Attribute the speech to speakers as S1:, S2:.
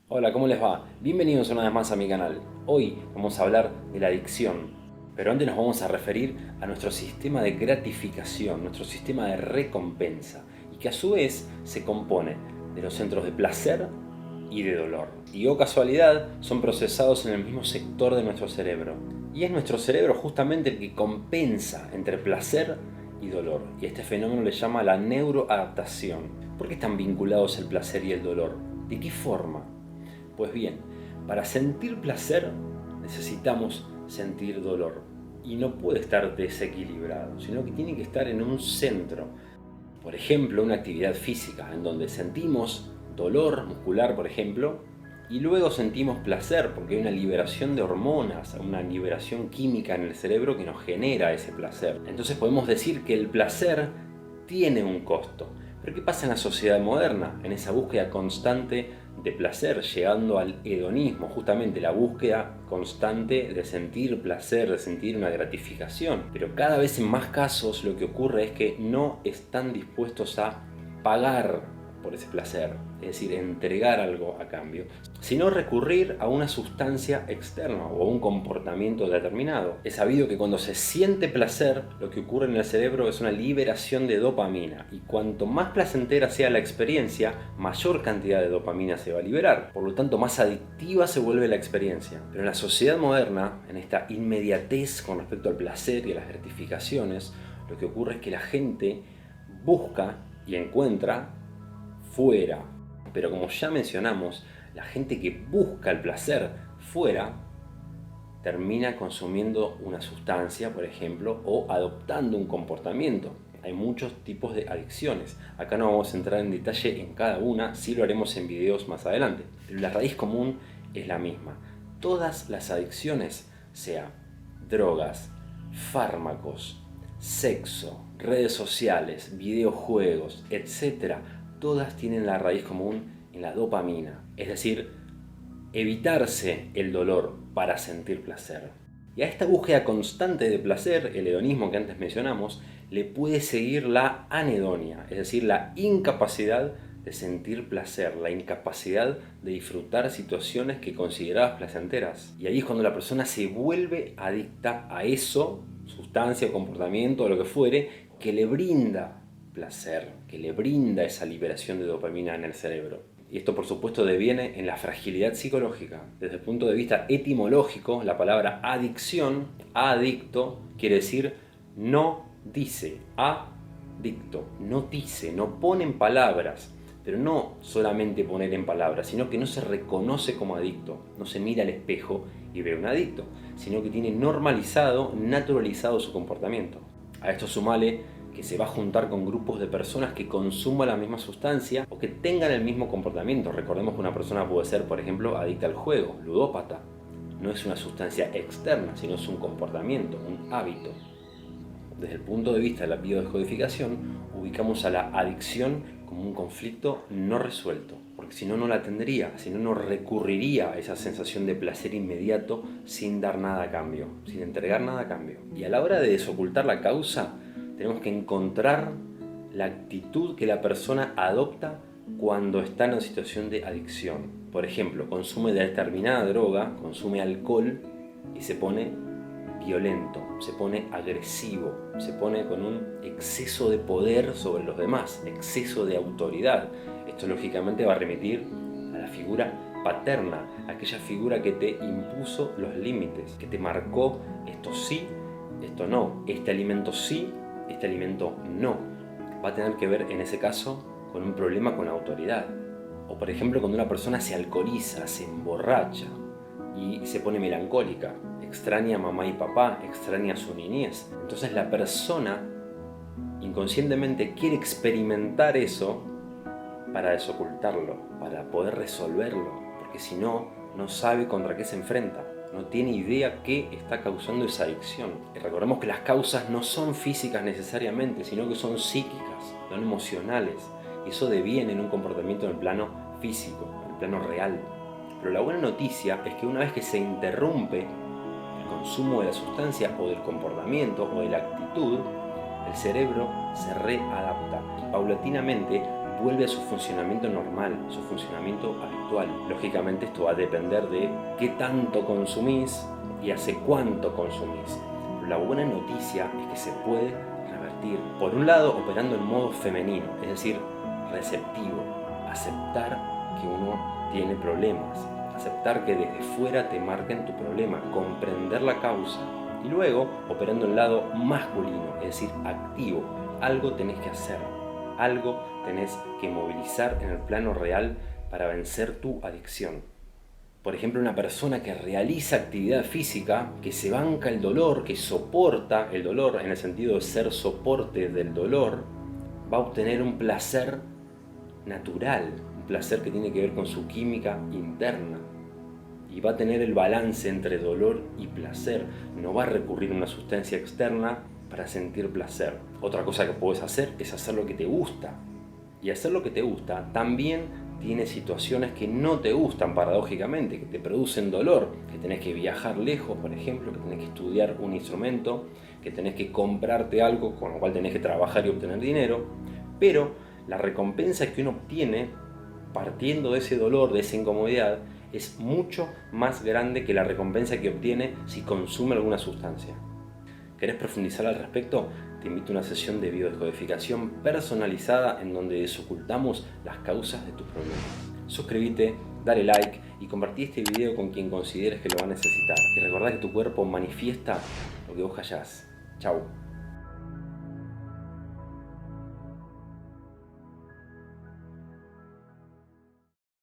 S1: Hola, ¿cómo les va? Bienvenidos una vez más a mi canal. Hoy vamos a hablar de la adicción, pero antes nos vamos a referir a nuestro sistema de gratificación, nuestro sistema de recompensa, y que a su vez se compone de los centros de placer y de dolor. Y o casualidad, son procesados en el mismo sector de nuestro cerebro. Y es nuestro cerebro justamente el que compensa entre placer y dolor. Y este fenómeno le llama la neuroadaptación. ¿Por qué están vinculados el placer y el dolor? ¿De qué forma? Pues bien, para sentir placer necesitamos sentir dolor. Y no puede estar desequilibrado, sino que tiene que estar en un centro. Por ejemplo, una actividad física en donde sentimos dolor muscular, por ejemplo, y luego sentimos placer porque hay una liberación de hormonas, una liberación química en el cerebro que nos genera ese placer. Entonces podemos decir que el placer tiene un costo. Pero ¿qué pasa en la sociedad moderna? En esa búsqueda constante de placer, llegando al hedonismo, justamente la búsqueda constante de sentir placer, de sentir una gratificación. Pero cada vez en más casos lo que ocurre es que no están dispuestos a pagar por ese placer, es decir, entregar algo a cambio, sino recurrir a una sustancia externa o a un comportamiento determinado. Es sabido que cuando se siente placer, lo que ocurre en el cerebro es una liberación de dopamina, y cuanto más placentera sea la experiencia, mayor cantidad de dopamina se va a liberar. Por lo tanto, más adictiva se vuelve la experiencia. Pero en la sociedad moderna, en esta inmediatez con respecto al placer y a las gratificaciones, lo que ocurre es que la gente busca y encuentra fuera. Pero como ya mencionamos, la gente que busca el placer fuera termina consumiendo una sustancia, por ejemplo, o adoptando un comportamiento. Hay muchos tipos de adicciones. Acá no vamos a entrar en detalle en cada una, sí lo haremos en videos más adelante. Pero la raíz común es la misma. Todas las adicciones, sea drogas, fármacos, sexo, redes sociales, videojuegos, etc., todas tienen la raíz común en la dopamina, es decir, evitarse el dolor para sentir placer. Y a esta búsqueda constante de placer, el hedonismo que antes mencionamos, le puede seguir la anedonia, es decir, la incapacidad de sentir placer, la incapacidad de disfrutar situaciones que considerabas placenteras. Y ahí es cuando la persona se vuelve adicta a eso, sustancia, comportamiento o lo que fuere, que le brinda placer, que le brinda esa liberación de dopamina en el cerebro. Y esto, por supuesto, deviene en la fragilidad psicológica. Desde el punto de vista etimológico, la palabra adicción, adicto, quiere decir no dice, adicto, no dice, no pone en palabras. Pero no solamente poner en palabras, sino que no se reconoce como adicto, no se mira al espejo y ve un adicto, sino que tiene normalizado, naturalizado su comportamiento. A esto sumale que se va a juntar con grupos de personas que consuman la misma sustancia o que tengan el mismo comportamiento. Recordemos que una persona puede ser, por ejemplo, adicta al juego, ludópata. No es una sustancia externa, sino es un comportamiento, un hábito. Desde el punto de vista de la biodescodificación, ubicamos a la adicción como un conflicto no resuelto, porque si no, no la tendría, si no, no recurriría a esa sensación de placer inmediato sin dar nada a cambio, sin entregar nada a cambio. Y a la hora de desocultar la causa, tenemos que encontrar la actitud que la persona adopta cuando está en una situación de adicción. Por ejemplo, consume determinada droga, consume alcohol y se pone violento, se pone agresivo, se pone con un exceso de poder sobre los demás, exceso de autoridad. Esto lógicamente va a remitir a la figura paterna, aquella figura que te impuso los límites, que te marcó esto sí, esto no, este alimento sí, este alimento no. Va a tener que ver en ese caso con un problema con la autoridad. O por ejemplo cuando una persona se alcoholiza, se emborracha y se pone melancólica, extraña a mamá y papá, extraña a su niñez. Entonces la persona inconscientemente quiere experimentar eso para desocultarlo, para poder resolverlo, porque si no, no sabe contra qué se enfrenta, no tiene idea qué está causando esa adicción. Y recordemos que las causas no son físicas necesariamente, sino que son psíquicas, son emocionales, y eso deviene en un comportamiento en el plano físico, en el plano real. Pero la buena noticia es que una vez que se interrumpe el consumo de la sustancia o del comportamiento o de la actitud, el cerebro se readapta y paulatinamente vuelve a su funcionamiento normal, su funcionamiento habitual. Lógicamente esto va a depender de qué tanto consumís y hace cuánto consumís. Pero la buena noticia es que se puede revertir. Por un lado, operando en modo femenino, es decir, receptivo, aceptar que uno tiene problemas, aceptar que desde fuera te marquen tu problema, comprender la causa. Y luego, operando en el lado masculino, es decir, activo, algo tenés que hacer, algo tenés que movilizar en el plano real para vencer tu adicción. Por ejemplo, una persona que realiza actividad física, que se banca el dolor, que soporta el dolor en el sentido de ser soporte del dolor, va a obtener un placer natural, un placer que tiene que ver con su química interna. Y va a tener el balance entre dolor y placer. No va a recurrir a una sustancia externa para sentir placer. Otra cosa que puedes hacer es hacer lo que te gusta. Y hacer lo que te gusta también tiene situaciones que no te gustan paradójicamente, que te producen dolor, que tenés que viajar lejos, por ejemplo, que tenés que estudiar un instrumento, que tenés que comprarte algo con lo cual tenés que trabajar y obtener dinero, pero la recompensa que uno obtiene partiendo de ese dolor, de esa incomodidad, es mucho más grande que la recompensa que obtiene si consume alguna sustancia. ¿Querés profundizar al respecto? Te invito a una sesión de biodescodificación personalizada en donde desocultamos las causas de tus problemas. Suscríbete, dale like y compartí este video con quien consideres que lo va a necesitar. Y recordá que tu cuerpo manifiesta lo que vos callás. Chau.